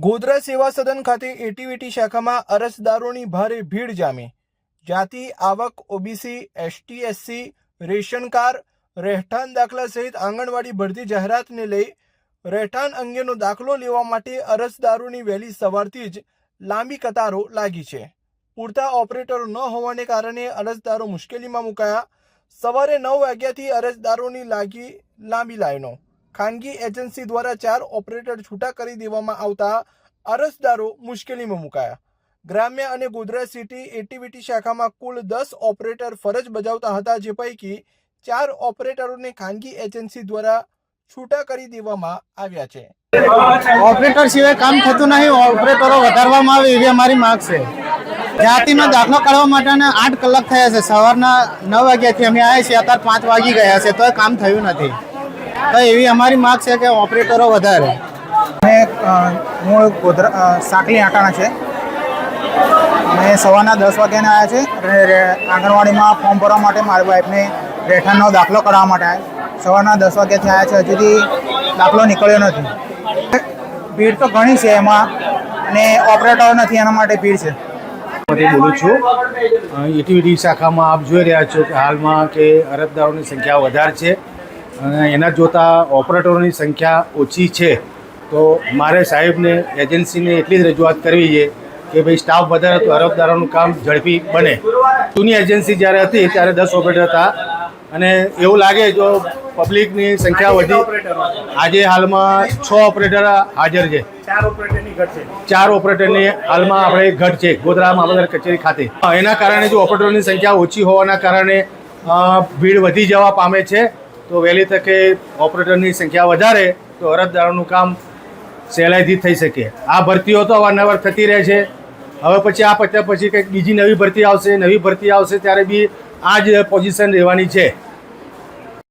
ગોધરા સેવા સદન ખાતે એટીવીટી શાખામાં અરજદારોની ભારે ભીડ જામી। જાતિ, આવક, OBC, ST, SC, ration card, રહેઠાણ દાખલા સહિત આંગણવાડી ભરતી જાહેરાતને લઈ રહેઠાણ અંગેનો દાખલો લેવા માટે અરજદારોની વહેલી સવારથી જ લાંબી કતારો લાગી છે। પૂરતા ઓપરેટરો ન હોવાને કારણે અરજદારો મુશ્કેલીમાં મુકાયા। સવારે 9 વાગ્યાથી અરજદારોની લાગી લાંબી લાઈનો। ખાનગી એજન્સી દ્વારા 4 ઓપરેટર છૂટા કરી દેવામાં આવતા અરજદારો મુશ્કેલીમાં મુકાયા। ગ્રામ્ય અને ગોધરા સિટી એટીવીટી શાખામાં કુલ 10 ઓપરેટર ફરજ બજાવતા હતા, જે પૈકી 4 ઓપરેટરોને ખાનગી એજન્સી દ્વારા છૂટા કરી દેવામાં આવ્યા છે। ઓપરેટર સિવાય કામ થતું નહીં, ઓપરેટરો વધારવામાં આવે એવી અમારી માંગ છે। જાતિનો દાખલો કાઢવા માટે 8 કલાક થયા છે। સવારના 9 વાગ્યાથી અમે આવ્યા છીએ, અત્યારે 5 વાગી ગયા છે, તો કામ થયું નથી। તો એવી અમારી માંગ છે કે ઓપરેટરો વધારે। હું ગોધરા સાંકલી આટાણા છે। મેં સવારના 10 વાગ્યાને આવ્યા છે અને આંગણવાડીમાં ફોર્મ ભરવા માટે મારી વાઈફને રહેઠાણનો દાખલો કરાવવા માટે આવ્યા। સવારના 10 વાગ્યાથી આવ્યા છે, હજુ સુધી દાખલો નીકળ્યો નથી। ભીડ તો ઘણી છે એમાં, અને ઓપરેટરો નથી, એના માટે ભીડ છે। બોલું છું એટીવીટી શાખામાં આપ જોઈ રહ્યા છો કે હાલમાં કે અરજદારોની સંખ્યા વધારે છે અને એના જોતાં ઓપરેટરોની સંખ્યા ઓછી છે। તો મારે સાહેબને એજન્સીને એટલી જ રજૂઆત કરવી છે કે ભાઈ સ્ટાફ વધારે તો અરજદારોનું કામ ઝડપી બને। જૂની એજન્સી જ્યારે હતી ત્યારે 10 ઓપરેટર હતા અને એવું લાગે જો પબ્લિકની સંખ્યા વધી, આજે હાલમાં 6 ઓપરેટર હાજર છે। 4 ઓપરેટરની હાલમાં આપણે ઘટ છે ગોધરા મામલતદાર કચેરી ખાતે। એના કારણે જો ઓપરેટરોની સંખ્યા ઓછી હોવાના કારણે ભીડ વધી જવા પામે છે। તો વહેલી તકે ઓપરેટરની સંખ્યા વધારે તો અરજદારોનું કામ સહેલાઈથી થઈ શકે। આ ભરતીઓ તો અવારનવાર થતી રહે છે। હવે પછી આ પત્યા પછી કંઈક બીજી નવી ભરતી આવશે ત્યારે બી આ જ પોઝિશન રહેવાની છે।